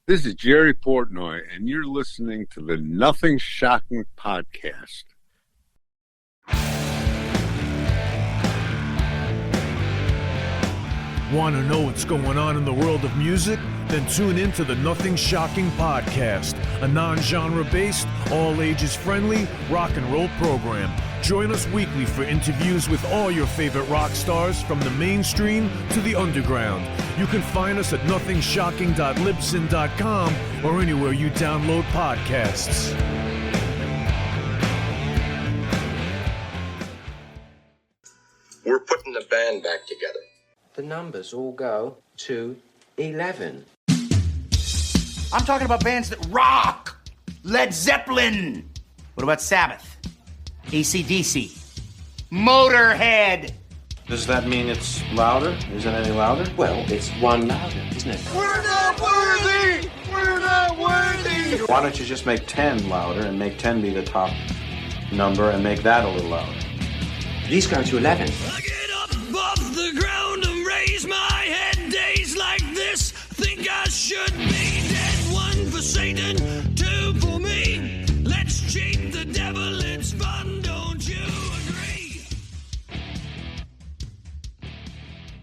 This is Jerry Portnoy, and you're listening to the Nothing Shocking podcast. Want to know what's going on in the world of music? Then tune in to the Nothing Shocking podcast, a non-genre based, all ages friendly rock and roll program. Join us weekly for interviews with all your favorite rock stars from the mainstream to the underground. You can find us at nothingshocking.libsyn.com or anywhere you download podcasts. We're putting the band back together. The numbers all go to 11. I'm talking about bands that rock. Led Zeppelin. What about Sabbath? AC/DC. Motorhead. Does that mean it's louder? Is it any louder? Well, it's one louder, isn't it? We're not worthy! We're not worthy! Why don't you just make 10 louder and make 10 be the top number and make that a little louder? These go to 11. I get up off the ground and raise my head. Days like this, think I should be dead. One for Satan, two for me. Let's cheat the devil, it's fun, don't you agree?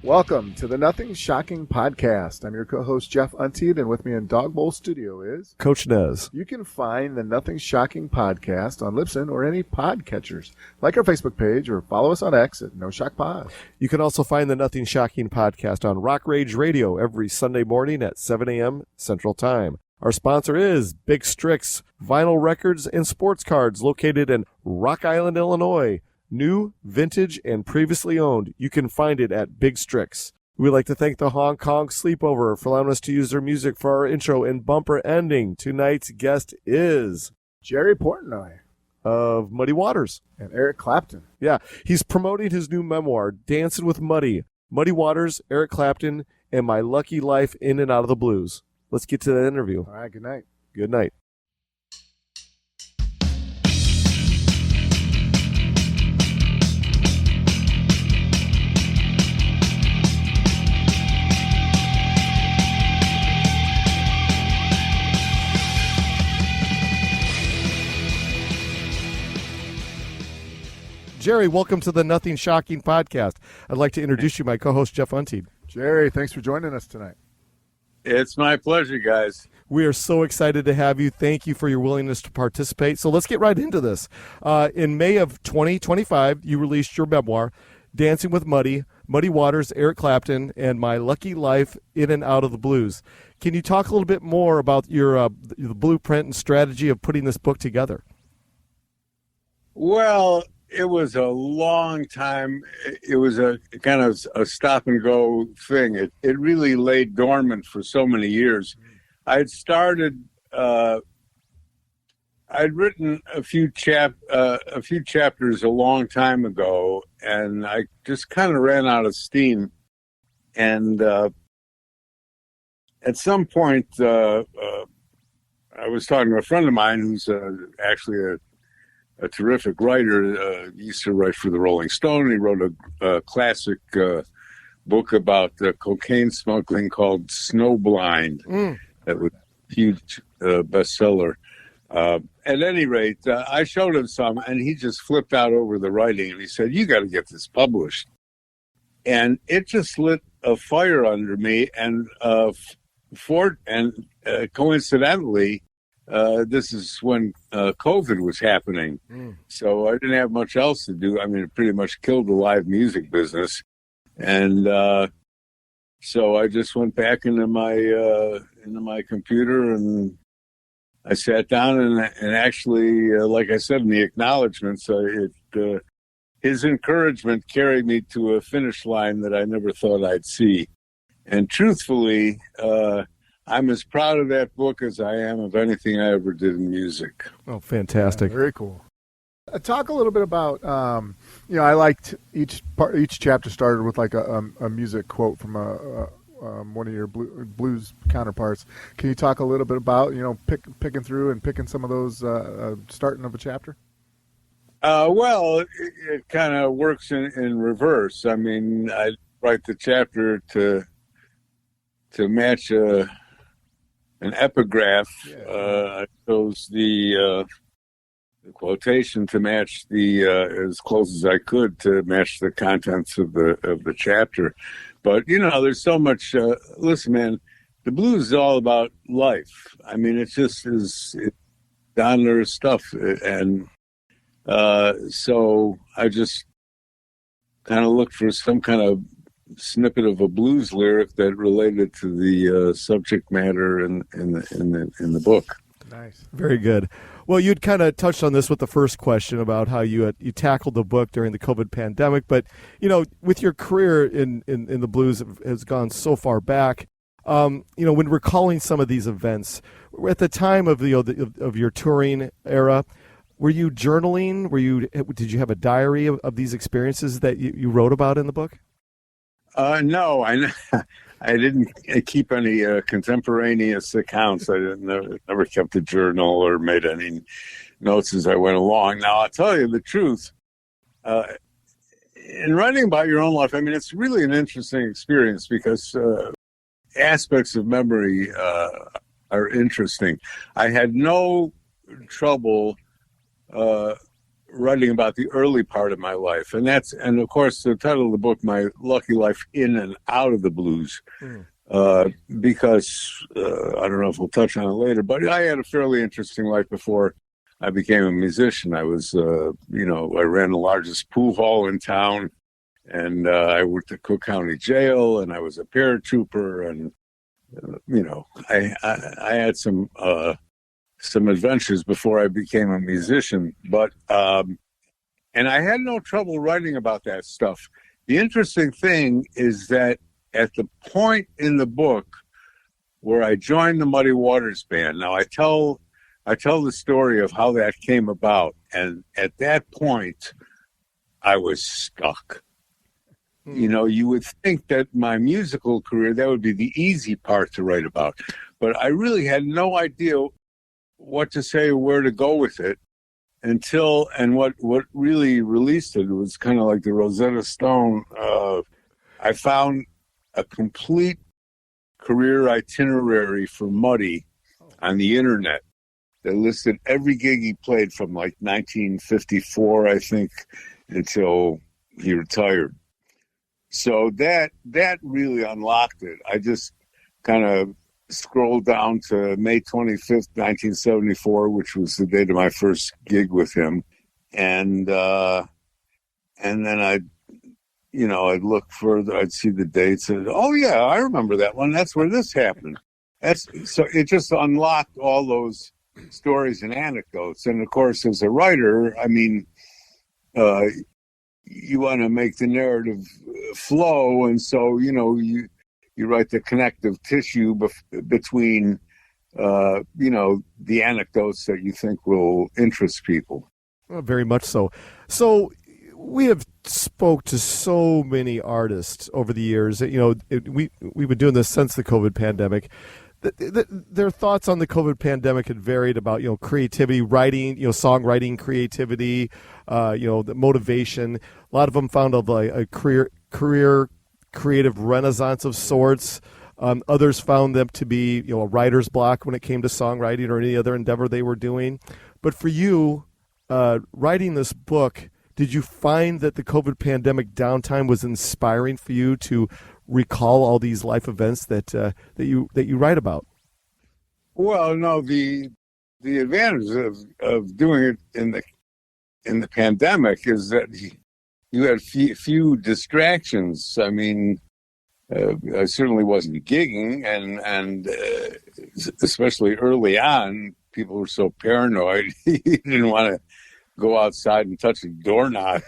Welcome to the Nothing Shocking podcast. I'm your co-host Jeff Untied, and with me in Dog Bowl Studio is Coach Nez. You can find the Nothing Shocking podcast on Libsyn or any podcatchers. Like our Facebook page or follow us on X at No Shock Pod. You can also find the Nothing Shocking podcast on Rock Rage Radio every Sunday morning at 7 a.m. Central Time. Our sponsor is Big Strix Vinyl Records and Sports Cards, located in Rock Island, Illinois. New, vintage, and previously owned. You can find it at Big Strix. We'd like to thank the Hong Kong Sleepover for allowing us to use their music for our intro and bumper ending. Tonight's guest is Jerry Portnoy of Muddy Waters. And Eric Clapton. Yeah, he's promoting his new memoir, Dancing with Muddy. Muddy Waters, Eric Clapton, and My Lucky Life in and Out of the Blues. Let's get to the interview. All right, good night. Good night. Jerry, welcome to the Nothing Shocking podcast. I'd like to introduce you, my co-host, Jeff Untied. Jerry, thanks for joining us tonight. It's my pleasure, guys. We are so excited to have you. Thank you for your willingness to participate. So let's get right into this. In May of 2025, you released your memoir, Dancing with Muddy, Muddy Waters, Eric Clapton, and My Lucky Life in and Out of the Blues. Can you talk a little bit more about your the blueprint and strategy of putting this book together? Well, it was a long time. It was a kind of a stop and go thing. It really lay dormant for so many years. I'd started. I'd written a few chapters a long time ago, and I just kind of ran out of steam. And at some point, I was talking to a friend of mine who's actually a terrific writer. He used to write for the Rolling Stone. He wrote a classic book about cocaine smuggling called Snowblind. That was a huge bestseller. At any rate, I showed him some, and he just flipped out over the writing, and he said, "You got to get this published." And it just lit a fire under me, and coincidentally, this is when COVID was happening. So I didn't have much else to do. I mean, it pretty much killed the live music business. And so I just went back into my computer, and I sat down and actually, like I said in the acknowledgments, his encouragement carried me to a finish line that I never thought I'd see. And truthfully, I'm as proud of that book as I am of anything I ever did in music. Oh, fantastic. Yeah, very cool. Talk a little bit about, I liked each chapter started with like a music quote from one of your blues counterparts. Can you talk a little bit about, picking through and picking some of those starting of a chapter? Well, it kind of works in reverse. I mean, I write the chapter to match an epigraph. I chose the quotation to match as close as I could to match the contents of the chapter. But there's so much. Listen, man, the blues is all about life. I mean, it just is down there stuff, and so I just kind of looked for some kind of snippet of a blues lyric that related to the subject matter in the book. Nice, very good. Well, you'd kind of touched on this with the first question about how you tackled the book during the COVID pandemic, but with your career in the blues has gone so far back. When recalling some of these events at the time of of your touring era, were you journaling? Did you have a diary of these experiences that you wrote about in the book? No, I didn't keep any contemporaneous accounts. I never kept a journal or made any notes as I went along. Now, I'll tell you the truth. In writing about your own life, I mean, it's really an interesting experience because aspects of memory are interesting. I had no trouble writing about the early part of my life, and of course the title of the book, My Lucky Life in and Out of the Blues, because I don't know if we'll touch on it later, but I had a fairly interesting life before I became a musician. I was I ran the largest pool hall in town, and I worked at Cook County Jail, and I was a paratrooper, and I had some adventures before I became a musician, but and I had no trouble writing about that stuff. The interesting thing is that at the point in the book where I joined the Muddy Waters band, now I tell the story of how that came about, and at that point I was stuck. You would think that my musical career, that would be the easy part to write about, but I really had no idea what to say or where to go with it and what really released it was kind of like the Rosetta Stone. I found a complete career itinerary for Muddy on the internet that listed every gig he played from like 1954, I think, until he retired. So that really unlocked it. I just kind of scrolled down to May 25th, 1974, which was the date of my first gig with him. And then I'd look further, I'd see the dates, and oh yeah, I remember that one. That's where this happened. So it just unlocked all those stories and anecdotes. And of course, as a writer, I mean, you want to make the narrative flow, and so you write the connective tissue between the anecdotes that you think will interest people. Well, very much so. So we have spoke to so many artists over the years. We've been doing this since the COVID pandemic. Their thoughts on the COVID pandemic had varied about creativity, writing, songwriting creativity, the motivation. A lot of them found a career creative renaissance of sorts. Others found them to be a writer's block when it came to songwriting or any other endeavor they were doing. But for you, writing this book, did you find that the COVID pandemic downtime was inspiring for you to recall all these life events that you write about? Well, no, the advantage of doing it in the pandemic is that you had few distractions. I mean, I certainly wasn't gigging, and especially early on, people were so paranoid. You didn't want to go outside and touch a doorknob.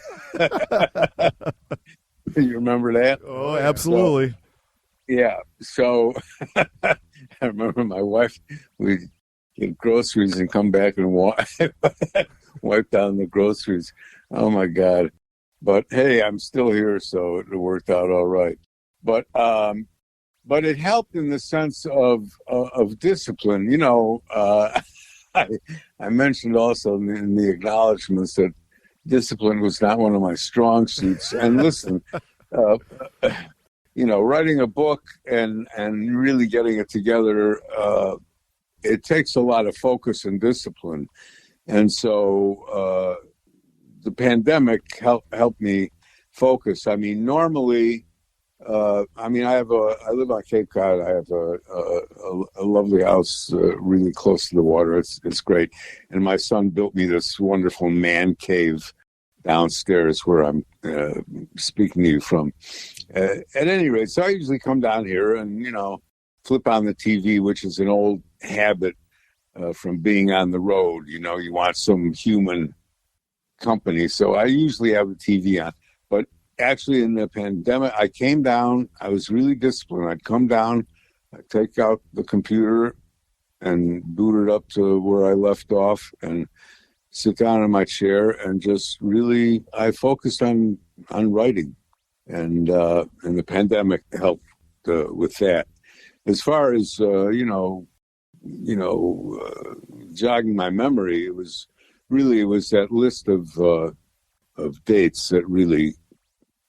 You remember that? Oh, absolutely. So I remember my wife, we'd get groceries and come back and wipe down the groceries. Oh, my God. But, hey, I'm still here, so it worked out all right. But it helped in the sense of discipline. I mentioned also in the acknowledgments that discipline was not one of my strong suits. And listen, writing a book and really getting it together it takes a lot of focus and discipline. And so the pandemic helped me focus. I mean, normally, I live on Cape Cod. I have a lovely house really close to the water. It's great. And my son built me this wonderful man cave downstairs where I'm speaking to you from. At any rate, so I usually come down here and, flip on the TV, which is an old habit from being on the road. You want some human company. So I usually have the TV on. But actually in the pandemic, I came down. I was really disciplined. I'd come down, I'd take out the computer and boot it up to where I left off and sit down in my chair and just really, I focused on writing. And the pandemic helped with that. As far as, jogging my memory, it was that list of dates that really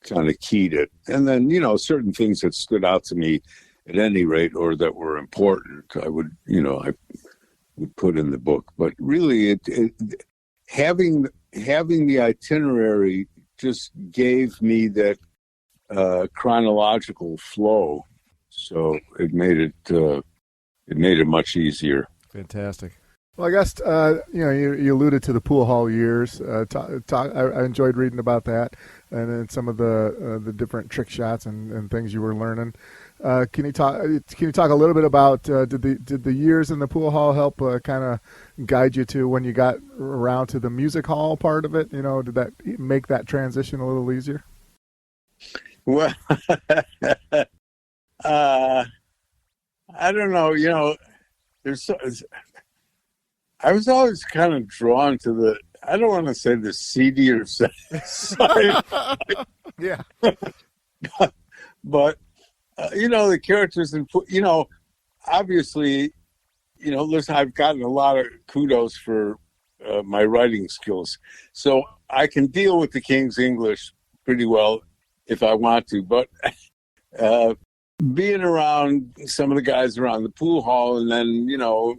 kind of keyed it. And then, certain things that stood out to me at any rate or that were important, I would put in the book. But really, having the itinerary just gave me that chronological flow. So it made it much easier. Fantastic. Well, I guess you alluded to the pool hall years. I enjoyed reading about that, and then some of the different trick shots and things you were learning. Can you talk a little bit about did the years in the pool hall help kind of guide you to when you got around to the music hall part of it? Did that make that transition a little easier? Well, I don't know. I was always kind of drawn to I don't want to say the seedier side. Yeah. But the characters and, obviously, listen, I've gotten a lot of kudos for my writing skills. So I can deal with the King's English pretty well if I want to. But being around some of the guys around the pool hall and then,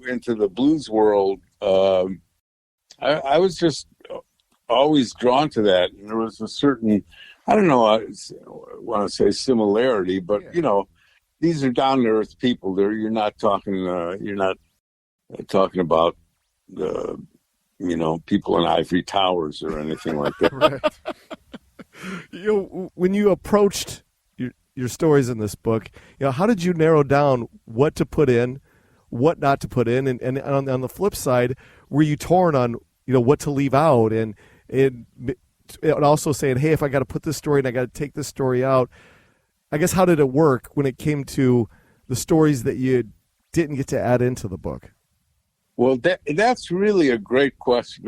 into the blues world, I was just always drawn to that. And there was a certain, I don't know, I want to say similarity, but, these are down-to-earth people. You're not talking about, people in ivory towers or anything like that. Right. When you approached your stories in this book, how did you narrow down what to put in, what not to put in, and on the flip side, were you torn on what to leave out, and also saying, hey, if I got to put this story and I got to take this story out, I guess how did it work when it came to the stories that you didn't get to add into the book? Well, that's really a great question.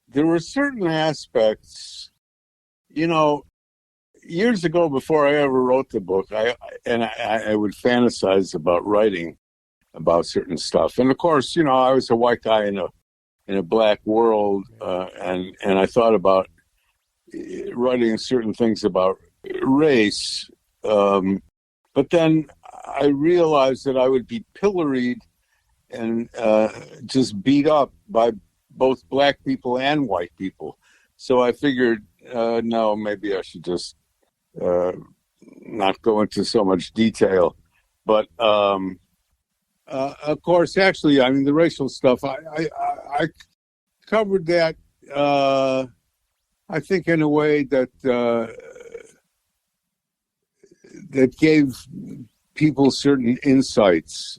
There were certain aspects, years ago before I ever wrote the book, I would fantasize about writing about certain stuff. And of course, I was a white guy in a black world, and I thought about writing certain things about race. But then I realized that I would be pilloried and just beat up by both black people and white people. So I figured, no, maybe I should just not go into so much detail. But of course, actually, the racial stuff, I covered that, I think, in a way that that gave people certain insights.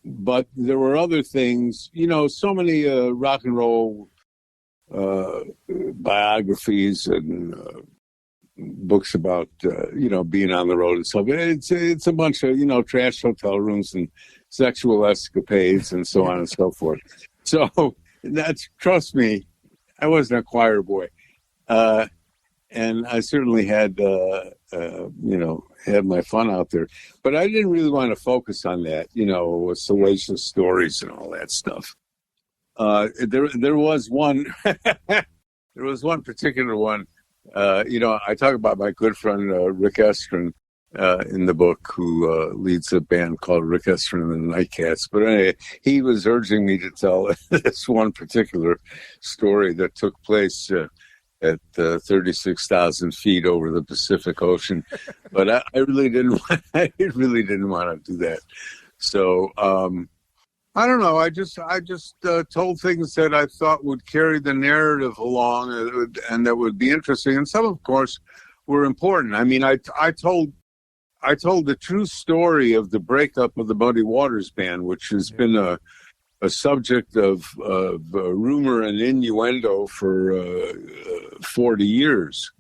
But there were other things, so many rock and roll biographies and books about, being on the road and stuff. It's a bunch of, trash hotel rooms and sexual escapades and so on and so forth. So trust me, I wasn't a choir boy. And I certainly had, had my fun out there. But I didn't really want to focus on that, salacious stories and all that stuff. There was one, there was one particular one. I talk about my good friend Rick Estrin. in the book who leads a band called Rick Estrin and the Nightcats. But anyway, he was urging me to tell this one particular story that took place at 36,000 feet over the Pacific Ocean. But I really didn't want to do that. So I don't know. I just told things that I thought would carry the narrative along and that would be interesting. And some, of course, were important. I mean, I told the true story of the breakup of the Muddy Waters band, which has been a subject of rumor and innuendo for 40 years.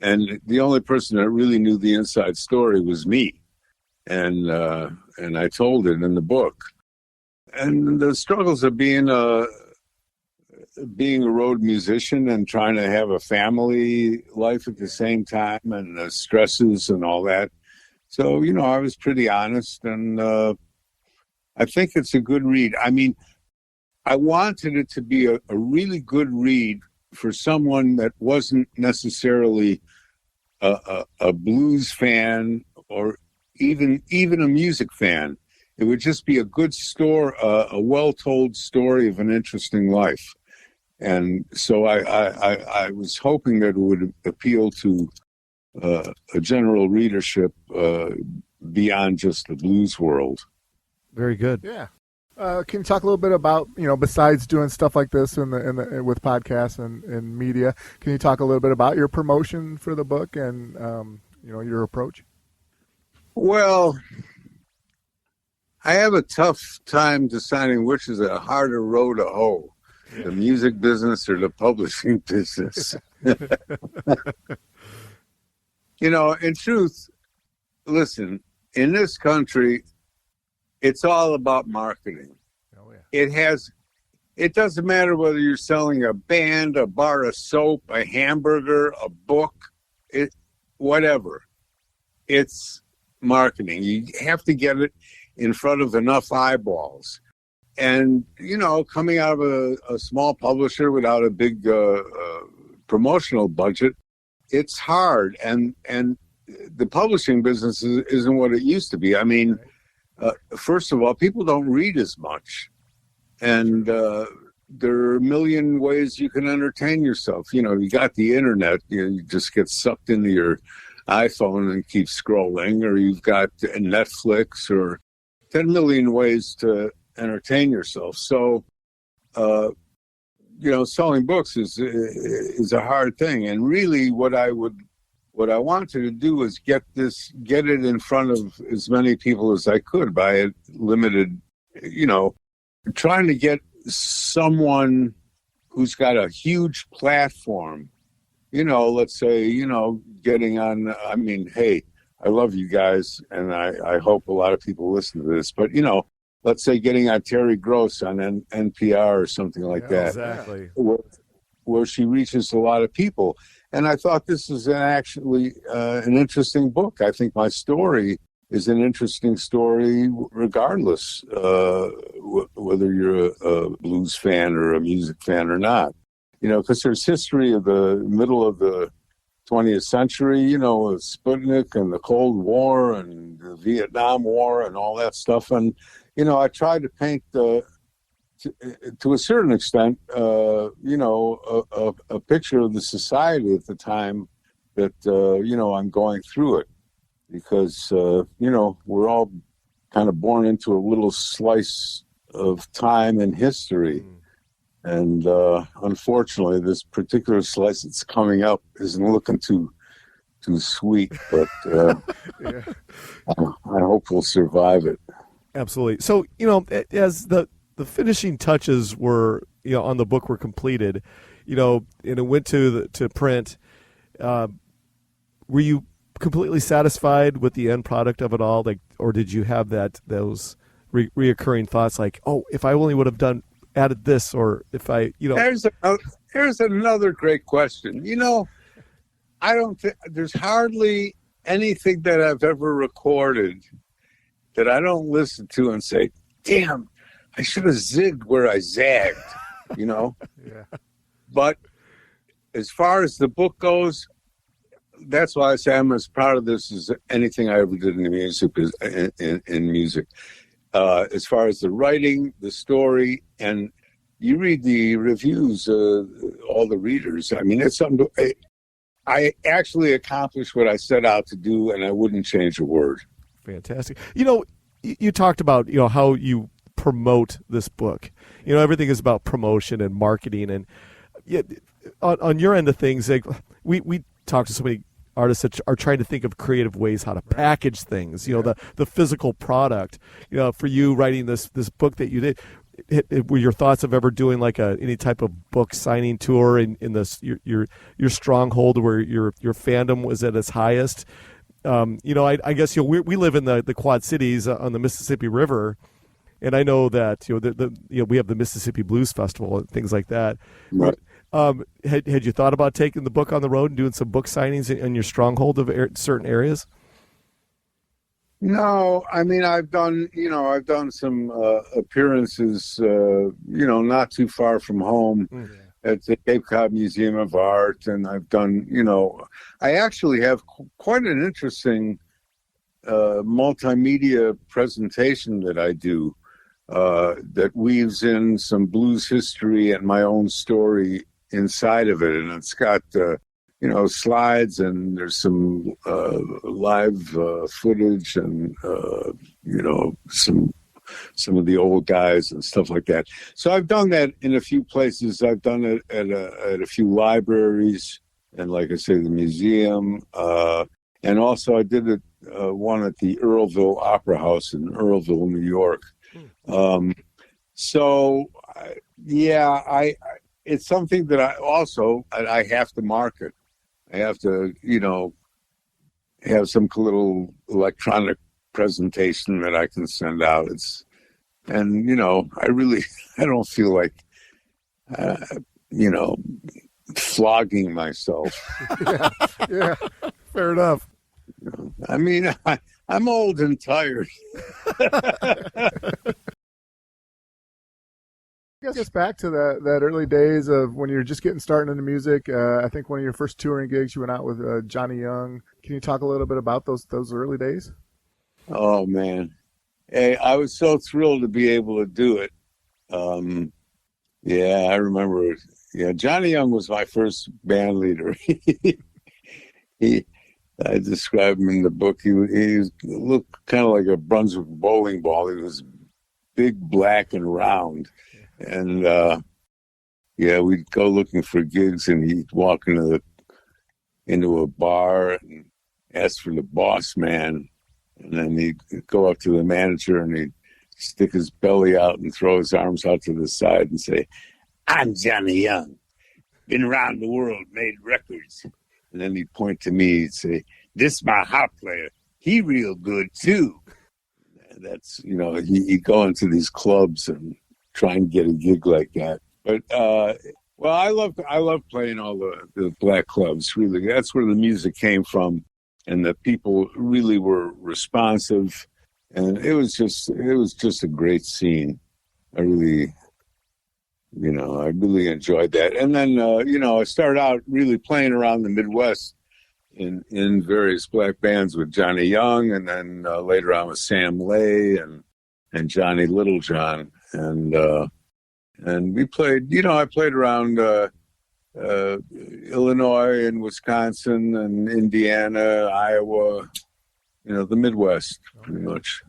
And the only person that really knew the inside story was me. And I told it in the book. And the struggles of being a road musician and trying to have a family life at the same time, and the stresses and all that. So, I was pretty honest, and I think it's a good read. I mean, I wanted it to be a really good read for someone that wasn't necessarily a blues fan or even a music fan. It would just be a good story, a well-told story of an interesting life. And so I was hoping that it would appeal to a general readership beyond just the blues world. Very good. Yeah. Can you talk a little bit about, besides doing stuff like this with podcasts and media, can you talk a little bit about your promotion for the book and, your approach? Well, I have a tough time deciding which is a harder row to hoe, the music business or the publishing business. In truth, listen, in this country, it's all about marketing. Oh, yeah. It doesn't matter whether you're selling a band, a bar of soap, a hamburger, a book, whatever. It's marketing. You have to get it in front of enough eyeballs. And, coming out of a small publisher without a big promotional budget, it's hard. And the publishing business isn't what it used to be. I mean, first of all, people don't read as much. And there are a million ways you can entertain yourself. You got the internet, you just get sucked into your iPhone and keep scrolling, or you've got Netflix, or 10 million ways to entertain yourself. So, selling books is a hard thing. And really what I wanted to do is get it in front of as many people as I could by a limited, trying to get someone who's got a huge platform, let's say, getting on, hey, I love you guys, and I hope a lot of people listen to this. But, let's say getting on Terry Gross on NPR or something like that. Exactly. Where she reaches a lot of people. And I thought this is actually an interesting book. I think my story is an interesting story regardless whether you're a blues fan or a music fan or not. Because there's history of the middle of the 20th century, with Sputnik and the Cold War and the Vietnam War and all that stuff. And, I tried to paint, to a certain extent, a picture of the society at the time that, I'm going through it. Because, we're all kind of born into a little slice of time and history. And unfortunately, this particular slice that's coming up isn't looking too sweet, but I hope we'll survive it. Absolutely. So, as the finishing touches were, on the book were completed, and it went to print, were you completely satisfied with the end product of it all? Or did you have those reoccurring thoughts like, oh, if I only would have added this, or if I, Here's another great question. I don't think there's hardly anything that I've ever recorded that I don't listen to and say, damn, I should have zigged where I zagged, Yeah. But as far as the book goes, that's why I say I'm as proud of this as anything I ever did in the music in music. As far as the writing, the story, and you read the reviews, all the readers. I mean, it's something. I actually accomplished what I set out to do, and I wouldn't change a word. Fantastic. You know, you talked about, you know, how you promote this book. You know, everything is about promotion and marketing, and yet on your end of things, like we talk to so many artists that are trying to think of creative ways how to package things. You know, the physical product. You know, for you writing this book that you did, were your thoughts of ever doing like any type of book signing tour in this your stronghold where your fandom was at its highest? You know, I guess, you know, we live in the Quad Cities on the Mississippi River, and I know that, you know, we have the Mississippi Blues Festival and things like that. Right. Had you thought about taking the book on the road and doing some book signings in your stronghold of certain areas? No, I mean, I've done some appearances, not too far from home at the Cape Cod Museum of Art. And I've done, I actually have quite an interesting multimedia presentation that I do that weaves in some blues history and my own story inside of it. And it's got, slides, and there's some live footage, and some of the old guys and stuff like that. So I've done that in a few places. I've done it at a few libraries, and like I say, the museum, and also I did it one at the Earlville Opera House in Earlville, New York. It's something that I have to market. I have to, have some little electronic presentation that I can send out. I don't feel like, flogging myself. Yeah, fair enough. I mean, I'm old and tired. I guess back to that early days of when you're just getting started into music. I think one of your first touring gigs, you went out with Johnny Young. Can you talk a little bit about those early days? Oh, man. Hey, I was so thrilled to be able to do it. I remember. Yeah, Johnny Young was my first band leader. I describe him in the book. He looked kind of like a Brunswick bowling ball. He was big, black, and round. And we'd go looking for gigs, and he'd walk into a bar and ask for the boss man, and then he'd go up to the manager and he'd stick his belly out and throw his arms out to the side and say, "I'm Johnny Young, been around the world, made records." And then he'd point to me, he'd say, "This my harp player, he real good too." And that's, he'd go into these clubs and try and get a gig like that. But I love playing all the black clubs. Really, that's where the music came from, and the people really were responsive, and it was just a great scene. I really enjoyed that. And then I started out really playing around the Midwest in various black bands with Johnny Young, and then later on with Sam Lay and Johnny Littlejohn. And we played, I played around Illinois and Wisconsin and Indiana, Iowa, the Midwest, pretty much.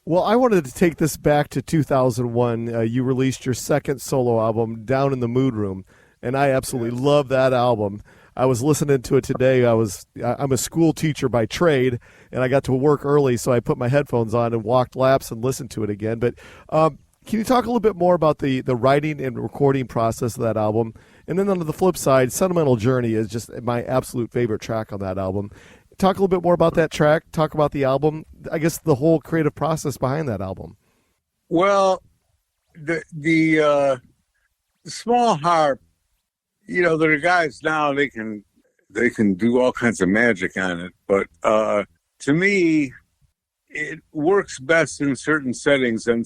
Well, I wanted to take this back to 2001. You released your second solo album, Down in the Mood Room, and I absolutely love that album. I was listening to it today. I'm a school teacher by trade, and I got to work early, so I put my headphones on and walked laps and listened to it again. But can you talk a little bit more about the writing and recording process of that album? And then on the flip side, Sentimental Journey is just my absolute favorite track on that album. Talk a little bit more about that track. Talk about the album. I guess the whole creative process behind that album. Well, the small harp, there are guys now, they can do all kinds of magic on it. But to me, it works best in certain settings, and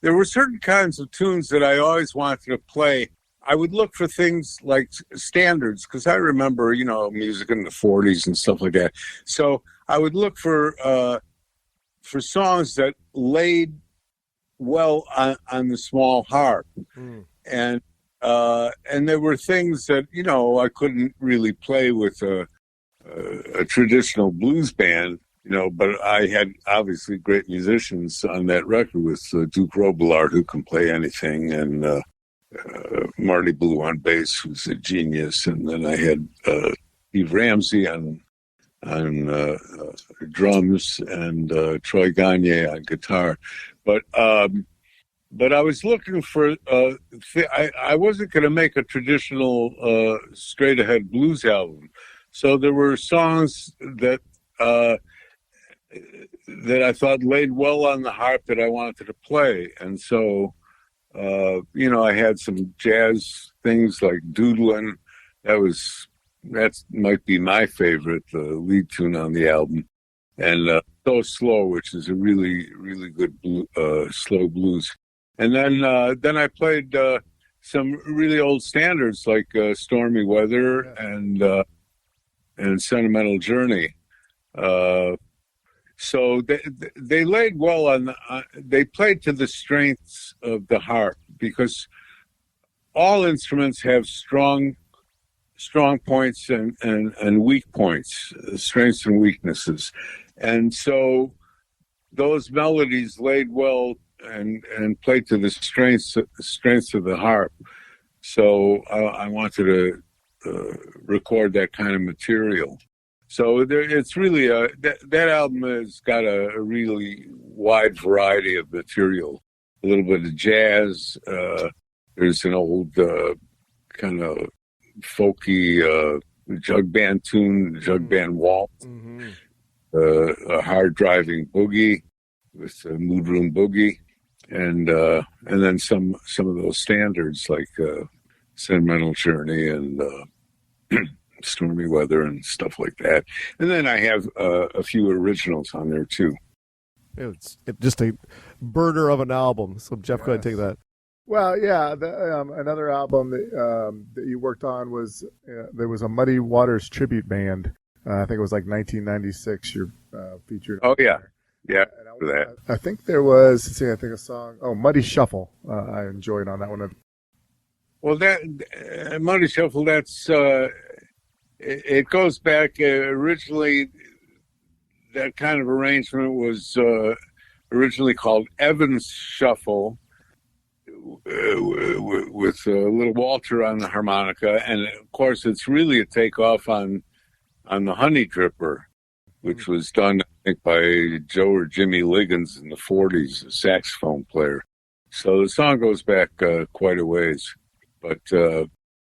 there were certain kinds of tunes that I always wanted to play I would look for things like standards, because I remember, music in the 40s and stuff like that. So I would look for songs that laid well on the small harp. And there were things that, I couldn't really play with a traditional blues band, but I had obviously great musicians on that record with Duke Robillard, who can play anything, and Marty Blue on bass, who's a genius. And then I had Steve Ramsey on drums, and Troy Gagne on guitar. But I was looking for, I wasn't going to make a traditional straight ahead blues album. So there were songs that I thought laid well on the harp that I wanted to play. And so, I had some jazz things like Doodlin'. That might be my favorite lead tune on the album. And So Slow, which is a really, really good slow blues. And then I played some really old standards like Stormy Weather and Sentimental Journey. So they laid well on they played to the strengths of the harp, because all instruments have strong points and weak points, strengths and weaknesses. And so those melodies laid well and played to the strengths of the harp. So I wanted to record that kind of material. So it's really that album has got a really wide variety of material. A little bit of jazz. There's an old kind of folky jug band tune, jug band waltz. Mm-hmm. A hard driving boogie with a mood room boogie, and then some of those standards like Sentimental Journey and Stormy Weather and stuff like that. And then I have a few originals on there too. It's just a burner of an album. So Jeff, go ahead and take that. Well, yeah. Another album that you worked on was there was a Muddy Waters tribute band. I think it was like 1996. You're featured. Oh yeah, yeah. For that, I think there was. Let's see, I think a song. Oh, Muddy Shuffle. I enjoyed on that one. Well, that Muddy Shuffle. That's it goes back originally. That kind of arrangement was originally called Evans Shuffle, with Little Walter on the harmonica, and of course, it's really a takeoff on the Honey Dripper, which was done, I think, by Joe or Jimmy Liggins in the 40s, a saxophone player. So the song goes back quite a ways. But,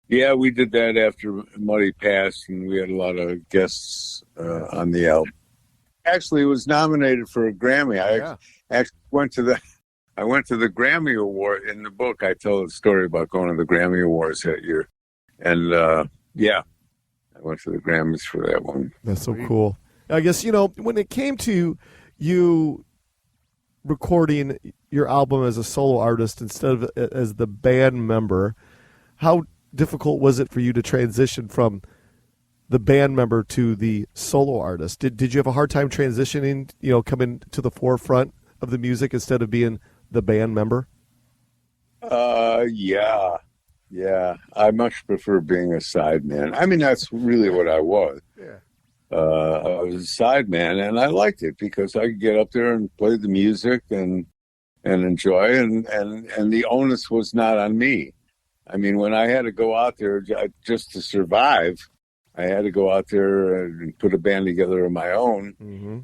yeah, we did that after Muddy passed, and we had a lot of guests on the album. Actually, it was nominated for a Grammy. I actually went to the Grammy Award. In the book, I tell a story about going to the Grammy Awards that year. And, yeah. I went to the Grammys for that one. That's so cool. I guess, when it came to you recording your album as a solo artist instead of as the band member, how difficult was it for you to transition from the band member to the solo artist? Did you have a hard time transitioning, coming to the forefront of the music instead of being the band member? Yeah. Yeah, I much prefer being a sideman. I mean, that's really what I was. Yeah. I was a sideman, and I liked it because I could get up there and play the music and enjoy, and the onus was not on me. I mean, when I had to go out there just to survive, I had to go out there and put a band together of my own. Mm-hmm.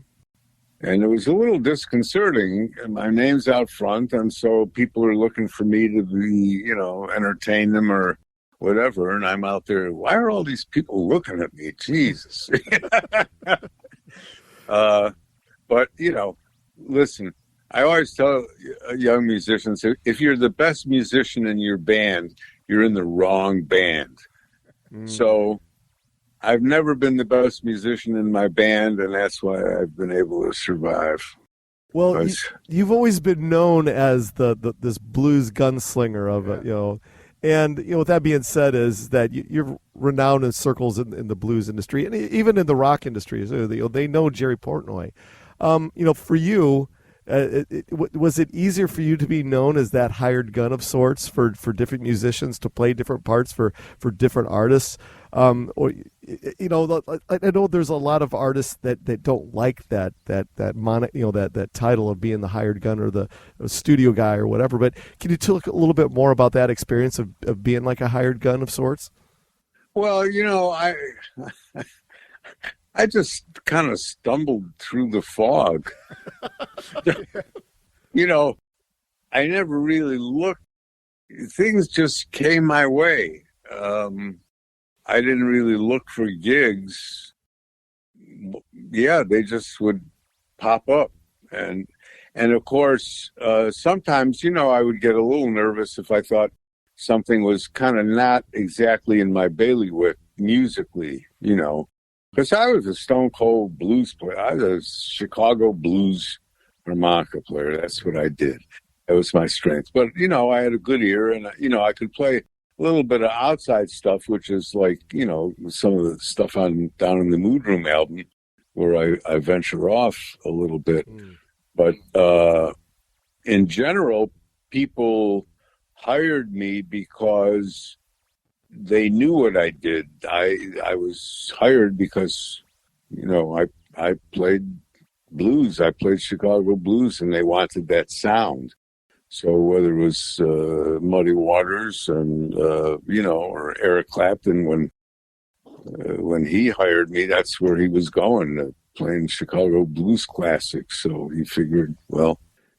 And it was a little disconcerting. My name's out front, and so people are looking for me to be, entertain them or whatever. And I'm out there. Why are all these people looking at me? Jesus. But, listen, I always tell young musicians, if you're the best musician in your band, you're in the wrong band. Mm. So I've never been the best musician in my band, and that's why I've been able to survive. Well, you've always been known as this blues gunslinger of it, And with that being said, is that you're renowned in circles in the blues industry and even in the rock industry. So they know Jerry Portnoy. For you, was it easier for you to be known as that hired gun of sorts for different musicians to play different parts for different artists? Or I know there's a lot of artists that don't like that title of being the hired gun or the studio guy or whatever. But can you talk a little bit more about that experience of being like a hired gun of sorts? Well, I just kind of stumbled through the fog. I never really looked. Things just came my way. I didn't really look for gigs. Yeah, they just would pop up. And of course, sometimes, I would get a little nervous if I thought something was kind of not exactly in my bailiwick musically, because I was a stone cold blues player. I was a Chicago blues harmonica player. That's what I did. That was my strength. But, I had a good ear, and, I could play a little bit of outside stuff, which is like, some of the stuff down in the Mood Room album, where I venture off a little bit. But in general, people hired me because they knew what I did. I was hired because, I played blues. I played Chicago blues, and they wanted that sound. So whether it was Muddy Waters and or Eric Clapton, when he hired me, that's where he was going, playing Chicago blues classics. So he figured, well,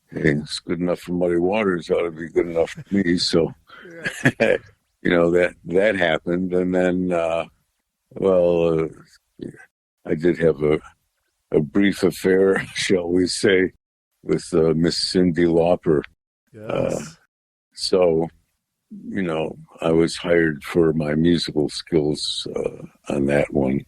hey, it's good enough for Muddy Waters, ought to be good enough for me. So that happened, and then I did have a brief affair, shall we say, with Miss Cyndi Lauper. Yes. So, I was hired for my musical skills on that one.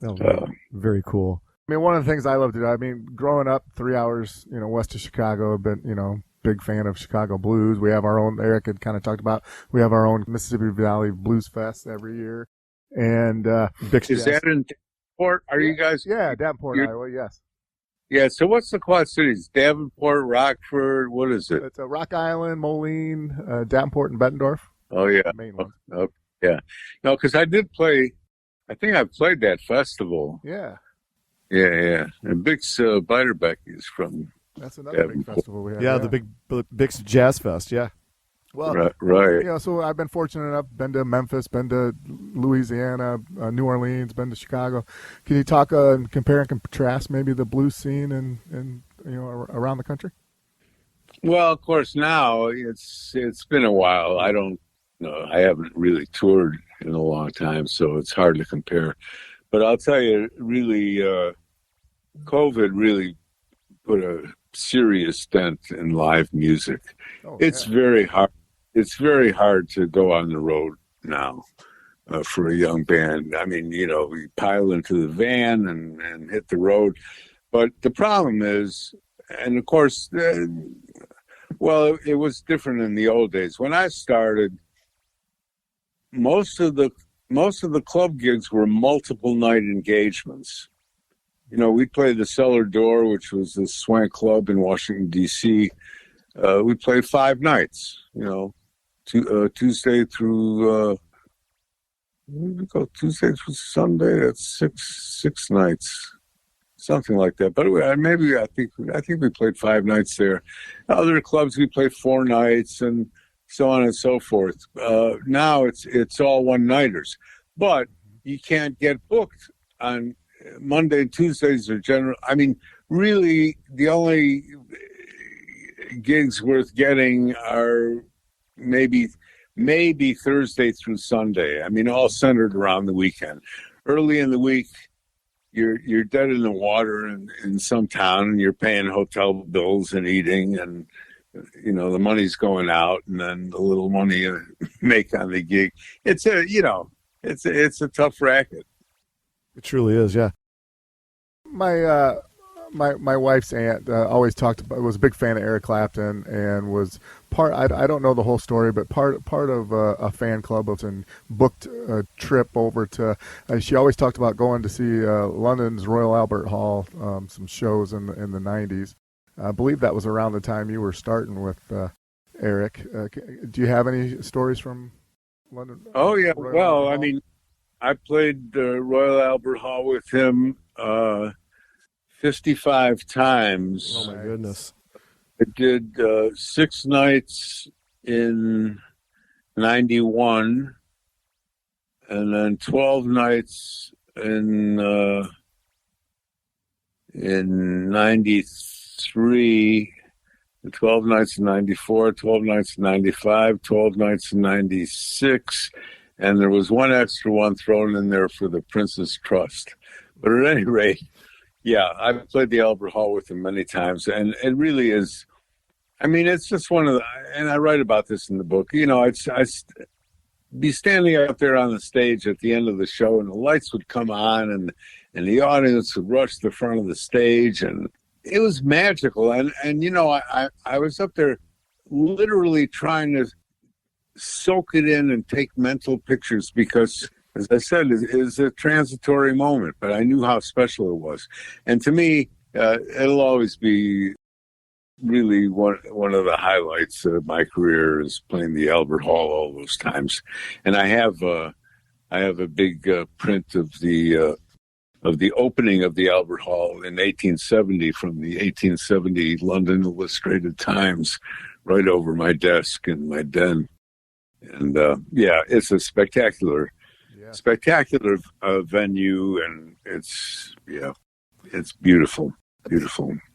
Oh, very cool. I mean, one of the things I love to do, growing up 3 hours, west of Chicago, I've been, big fan of Chicago blues. We have our own, Eric had kind of talked about, we have our own Mississippi Valley Blues Fest every year. And is that in Davenport? Are you guys? Yeah, Davenport, Iowa, yes. Yeah, so what's the Quad Cities? Davenport, Rockford, what is it? It's Rock Island, Moline, Davenport, and Bettendorf. Oh, yeah. The main ones. Oh, yeah. No, because I think I played that festival. Yeah. Yeah. And Bix Beiderbecke is from That's another big festival we have. Yeah, the big Bix Jazz Fest, yeah. Well, right. So I've been fortunate enough, been to Memphis, been to Louisiana, New Orleans, been to Chicago. Can you talk and compare and contrast maybe the blues scene and around the country? Well, of course, now it's been a while. I don't know. I haven't really toured in a long time, so it's hard to compare. But I'll tell you, really, COVID really put a serious dent in live music. It's very hard. It's very hard to go on the road now for a young band. We pile into the van and hit the road. But the problem is, and of course, it was different in the old days. When I started, most of the club gigs were multiple night engagements. We played the Cellar Door, which was the swank club in Washington, D.C. We played 5 nights, Tuesday through Tuesday through Sunday. That's six nights, something like that. But I think we played 5 nights there. Other clubs we played 4 nights, and so on and so forth. Now it's all one-nighters, but you can't get booked on Monday and Tuesdays are general. Really, the only gigs worth getting are maybe Thursday through Sunday. All centered around the weekend. Early in the week, you're dead in the water in some town, and you're paying hotel bills and eating, and the money's going out, and then the little money you make on the gig. It's a tough racket. It truly is, yeah. My my wife's aunt always talked about, was a big fan of Eric Clapton, and was part. I don't know the whole story, but part of a fan club of, and booked a trip over to. She always talked about going to see London's Royal Albert Hall, some shows in the 90s. I believe that was around the time you were starting with Eric. Do you have any stories from London? Oh yeah, Royal well, Albert I Hall? mean, I played Royal Albert Hall with him 55 times. Oh my goodness. I did 6 nights in 91, and then 12 nights in 93, 12 nights in 94, 12 nights in 95, 12 nights in 96, and there was one extra one thrown in there for the Prince's Trust. But at any rate, yeah, I've played the Albert Hall with him many times, and it really is, I mean, it's just one of the, and I write about this in the book, you know, I'd be standing out there on the stage at the end of the show, and the lights would come on, and the audience would rush to the front of the stage, and it was magical. And you know, I was up there literally trying to soak it in and take mental pictures because, as I said, it's a transitory moment, but I knew how special it was. And to me, it'll always be really one of the highlights of my career is playing the Albert Hall all those times. And I have a big print of the opening of the Albert Hall in 1870 from the 1870 London Illustrated Times right over my desk in my den. And yeah, it's a spectacular venue, and it's beautiful.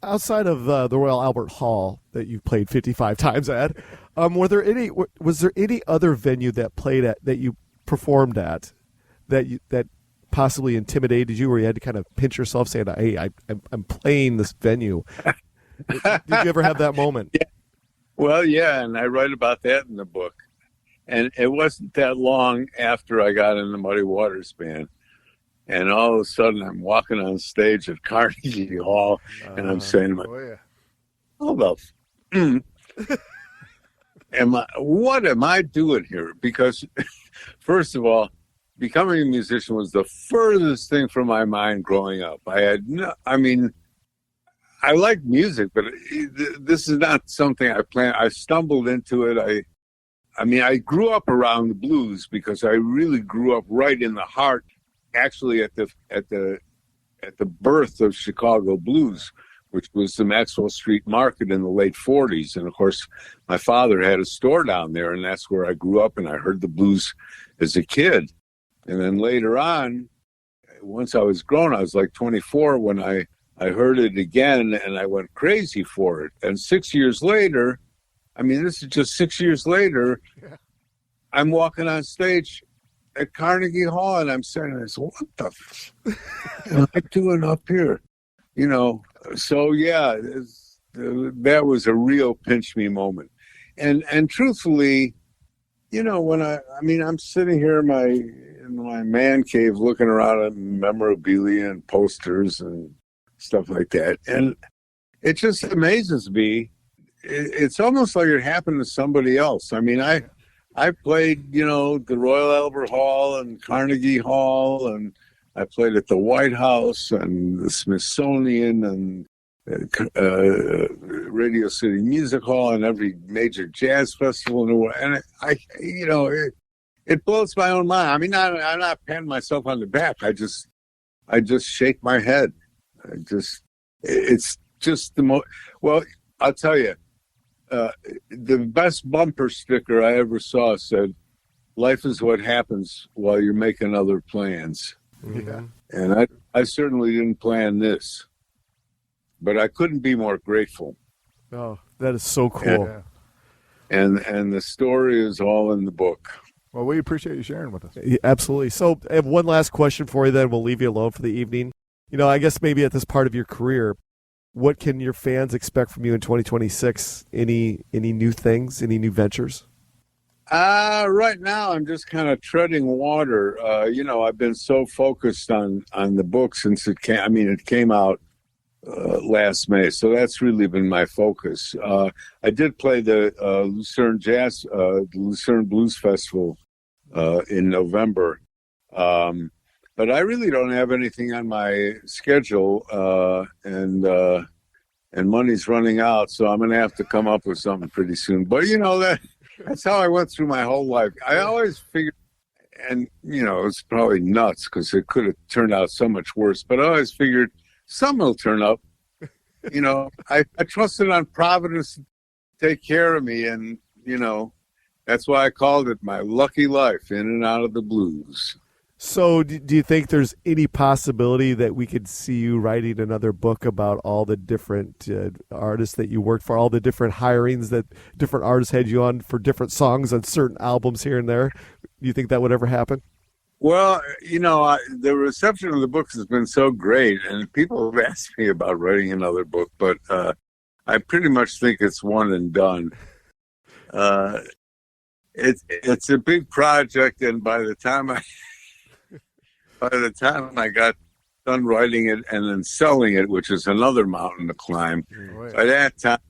Outside of the Royal Albert Hall that you played 55 times at, was there any other venue that you performed at that possibly intimidated you, or you had to kind of pinch yourself saying, "Hey, I'm playing this venue"? Did you ever have that moment? Yeah. Well, yeah, and I write about that in the book. And it wasn't that long after I got in the Muddy Waters band. And all of a sudden, I'm walking on stage at Carnegie Hall, and I'm saying to myself, hold up. What am I doing here? Because, first of all, becoming a musician was the furthest thing from my mind growing up. I like music, but this is not something I planned. I stumbled into it. I grew up around the blues because I really grew up right in the heart, actually at the birth of Chicago blues, which was the Maxwell Street Market in the late 40s. And of course, my father had a store down there, and that's where I grew up, and I heard the blues as a kid. And then later on, once I was grown, I was like 24 when I heard it again, and I went crazy for it. And 6 years later, this is just 6 years later, I'm walking on stage at Carnegie Hall, and I'm saying, what the am I doing up here? You know, so yeah, that was a real pinch me moment. And truthfully, you know, when I'm sitting here in my man cave looking around at memorabilia and posters and stuff like that, and it just amazes me. It's almost like it happened to somebody else. I played, you know, the Royal Albert Hall and Carnegie Hall, and I played at the White House and the Smithsonian and Radio City Music Hall and every major jazz festival in the world. And it blows my own mind. I'm not patting myself on the back. I just shake my head. It's just the most. Well, I'll tell you. The best bumper sticker I ever saw said, "Life is what happens while you're making other plans." Yeah. And I certainly didn't plan this, but I couldn't be more grateful. Oh, that is so cool. And the story is all in the book. Well, we appreciate you sharing with us. Yeah, absolutely. So I have one last question for you, then we'll leave you alone for the evening. You know, I guess maybe at this part of your career, what can your fans expect from you in 2026? Any new things? Any new ventures? Right now, I'm just kind of treading water. I've been so focused on the book since it came. It came out last May. So that's really been my focus. I did play the Lucerne Lucerne Blues Festival in November. But I really don't have anything on my schedule, and money's running out, so I'm going to have to come up with something pretty soon. But, that's how I went through my whole life. I always figured, and, it's probably nuts because it could have turned out so much worse, but I always figured something will turn up. I trusted on Providence to take care of me, and, that's why I called it my lucky life, in and out of the blues. So do you think there's any possibility that we could see you writing another book about all the different artists that you worked for, all the different hirings that different artists had you on for different songs on certain albums here and there? Do you think that would ever happen? Well, the reception of the books has been so great, and people have asked me about writing another book, but I pretty much think it's one and done. It's a big project, and by the time I got done writing it and then selling it, which is another mountain to climb, by that time,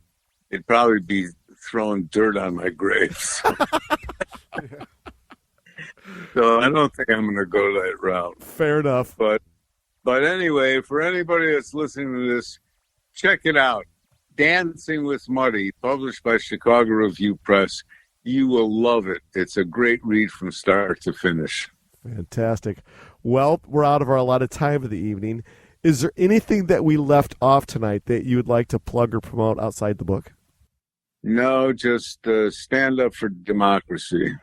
it'd probably be throwing dirt on my grave. So I don't think I'm going to go that route. Fair enough. But anyway, for anybody that's listening to this, check it out. Dancing with Muddy, published by Chicago Review Press. You will love it. It's a great read from start to finish. Fantastic. Well, we're out of our allotted time for the evening. Is there anything that we left off tonight that you would like to plug or promote outside the book? No, just stand up for democracy.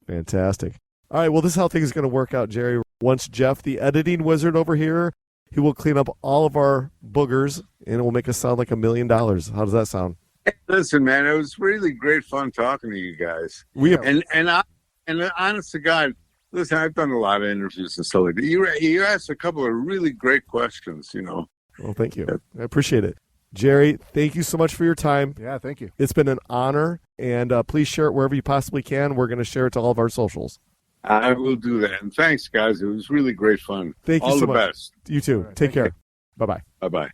Fantastic. All right, well, this is how things are going to work out, Jerry. Once Jeff, the editing wizard over here, he will clean up all of our boogers, and it will make us sound like $1 million. How does that sound? Hey, listen, man, it was really great fun talking to you guys. And honest to God, listen, I've done a lot of interviews and stuff like that. You asked a couple of really great questions, Well, thank you. I appreciate it. Jerry, thank you so much for your time. Yeah, thank you. It's been an honor, and please share it wherever you possibly can. We're going to share it to all of our socials. I will do that. And thanks, guys. It was really great fun. Thank you all so the much. Best. You too. Right, take care. you. Bye-bye. Bye-bye.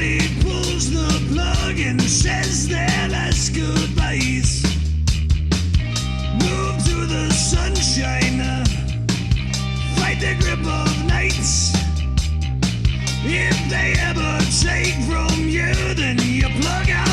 Everybody pulls the plug and says their last goodbyes. Move to the sunshine, fight the grip of nights. If they ever take from you, then you plug out